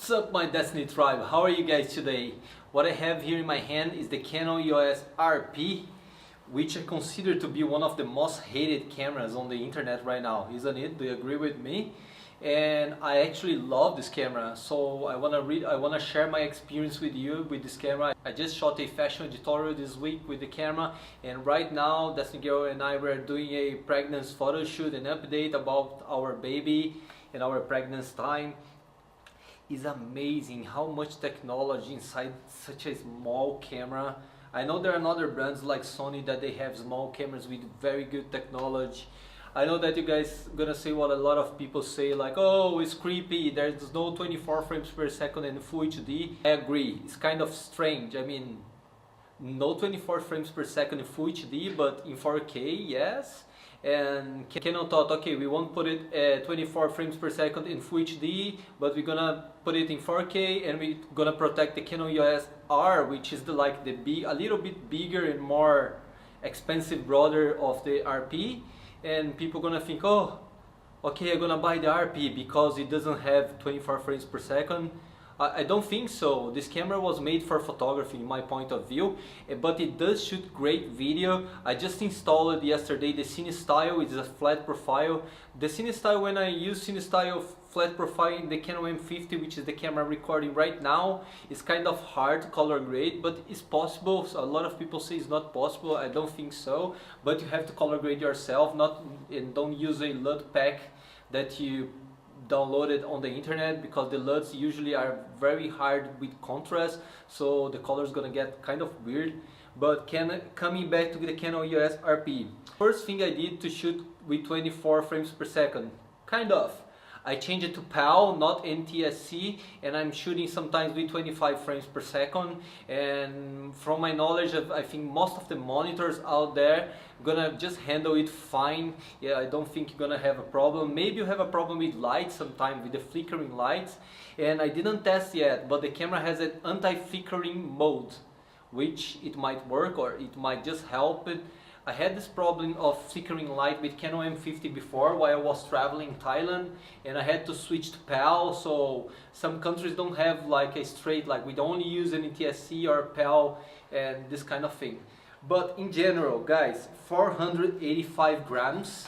What's up, my Destiny tribe? How are you guys today? What I have here in my hand is the Canon EOS RP, which I consider to be one of the most hated cameras on the internet right now, isn't it? Do you agree with me? And I actually love this camera, so I wanna share my experience with you with this camera. I just shot a fashion tutorial this week with the camera, and right now Destiny Girl and I were doing a pregnancy photo shoot, an update about our baby and our pregnancy time. It's amazing how much technology inside such a small camera. I know there are other brands like Sony that they have small cameras with very good technology. I know that you guys gonna say what a lot of people say, like, oh, it's creepy, there's no 24 frames per second in Full HD. I agree, it's kind of strange. I mean, no 24 frames per second in Full HD, but in 4K, yes. And Canon thought, okay, we won't put it at 24 frames per second in Full HD, but we're gonna put it in 4K, and we're gonna protect the Canon EOS R, which is a little bit bigger and more expensive brother of the RP. And people gonna think, oh, okay, I'm gonna buy the RP because it doesn't have 24 frames per second. I don't think so. This camera was made for photography in my point of view, but it does shoot great video. I just installed yesterday the Cine Style, which is a flat profile. The Cine Style, when I use Cine Style flat profile in the Canon M50, which is the camera I'm recording right now, it's kind of hard to color grade, but it's possible. So a lot of people say it's not possible. I don't think so, but you have to color grade yourself, and don't use a LUT pack that you downloaded on the internet, because the LUTs usually are very hard with contrast, so the color is gonna get kind of weird. But coming back to the Canon EOS RP, first thing I did to shoot with 24 frames per second, I changed it to PAL, not NTSC, and I'm shooting sometimes with 25 frames per second. And from my knowledge, I think most of the monitors out there gonna just handle it fine. Yeah, I don't think you're gonna have a problem. Maybe you have a problem with lights sometimes, with the flickering lights. And I didn't test yet, but the camera has an anti-flickering mode, which it might work or it might just help it. I had this problem of flickering light with Canon M50 before while I was traveling in Thailand, and I had to switch to PAL. So some countries don't have like a straight, like we only use an NTSC or PAL and this kind of thing. But in general, guys, 485 grams.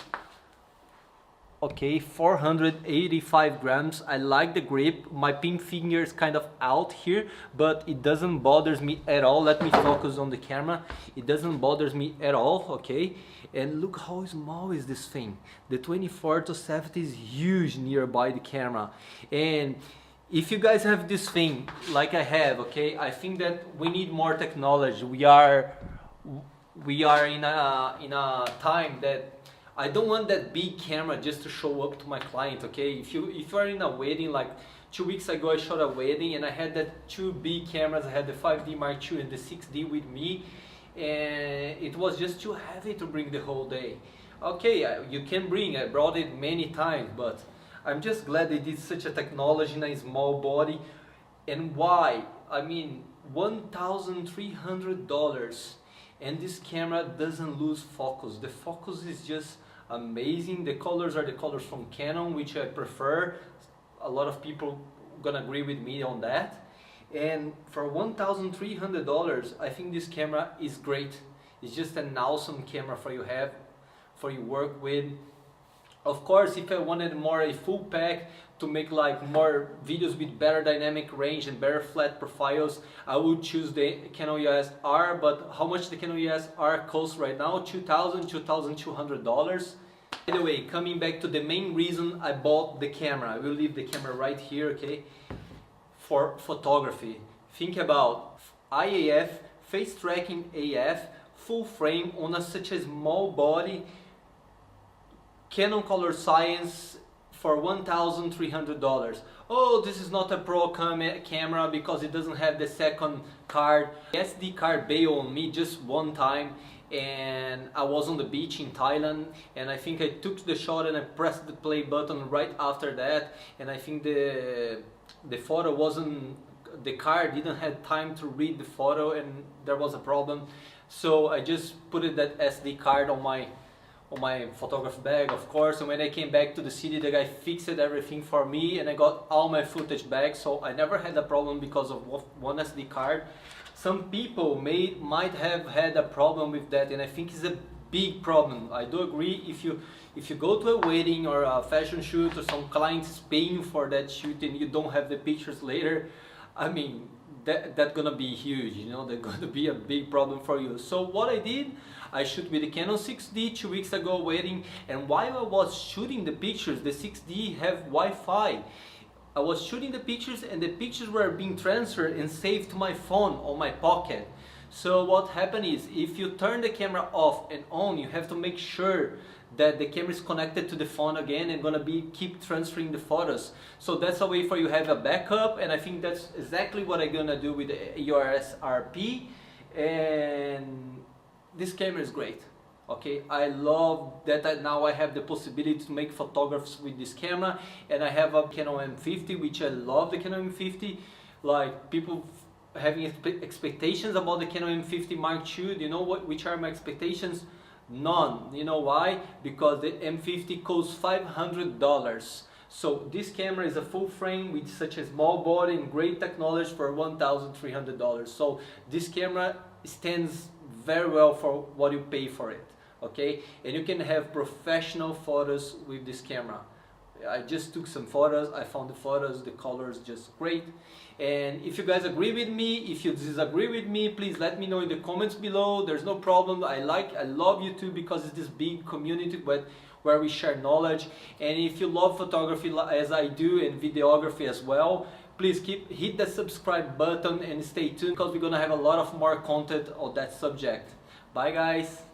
Okay, 485 grams. I like the grip. My pink finger is kind of out here, but it doesn't bother me at all. Let me focus on the camera. It doesn't bother me at all, okay? And look how small is this thing. The 24-70 is huge nearby the camera. And if you guys have this thing like I have, okay, I think that we need more technology. We are in a time that I don't want that big camera just to show up to my client, okay? If you are in a wedding, like 2 weeks ago I shot a wedding and I had that two big cameras. I had the 5D Mark II and the 6D with me, and it was just too heavy to bring the whole day. Okay, you can bring, I brought it many times, but I'm just glad they did such a technology in a small body. And why? I mean, $1,300. And this camera doesn't lose focus. The focus is just amazing. The colors are the colors from Canon, which I prefer. A lot of people gonna agree with me on that. And for $1,300, I think this camera is great. It's just an awesome camera for you work with. Of course, if I wanted a full pack to make like more videos with better dynamic range and better flat profiles, I would choose the Canon EOS R. But how much the Canon EOS R costs right now? $2,200. By the way, coming back to the main reason I bought the camera, I will leave the camera right here, okay? For photography. Think about IAF, face tracking AF, full frame on such a small body. Canon Color Science for $1,300. Oh, this is not a pro camera because it doesn't have the second card. The SD card bailed on me just one time, and I was on the beach in Thailand, and I think I took the shot and I pressed the play button right after that, and I think the photo wasn't, the card didn't have time to read the photo, and there was a problem. So I just put that SD card on on my photography bag, of course. And when I came back to the city, the guy fixed everything for me and I got all my footage back. So I never had a problem because of one SD card. Some people might have had a problem with that, and I think it's a big problem. I do agree, if you go to a wedding or a fashion shoot, or some clients paying for that shoot and you don't have the pictures later, I mean, that's gonna be huge, you know, that's gonna be a big problem for you. So what I did, I shoot with the Canon 6D 2 weeks ago wedding, and while I was shooting the pictures, the 6D have Wi-Fi. I was shooting the pictures and the pictures were being transferred and saved to my phone on my pocket. So what happened is, if you turn the camera off and on, you have to make sure that the camera is connected to the phone again and gonna keep transferring the photos. So that's a way for you to have a backup, and I think that's exactly what I'm gonna do with the EOS RP. And this camera is great. Okay, I love that now I have the possibility to make photographs with this camera, and I have a Canon M50, which I love the Canon M50. Like, people having expectations about the Canon M50 Mark II, you know which are my expectations? None. You know why? Because the M50 costs $500. So this camera is a full frame with such a small body and great technology for $1,300. So this camera stands very well for what you pay for it. Okay, and you can have professional photos with this camera. I just took some photos, I found the photos, the colors just great. And if you guys agree with me, if you disagree with me, please let me know in the comments below. There's no problem. I love YouTube because it's this big community where we share knowledge. And if you love photography as I do, and videography as well, please hit the subscribe button and stay tuned, because we're gonna have a lot of more content on that subject. Bye guys.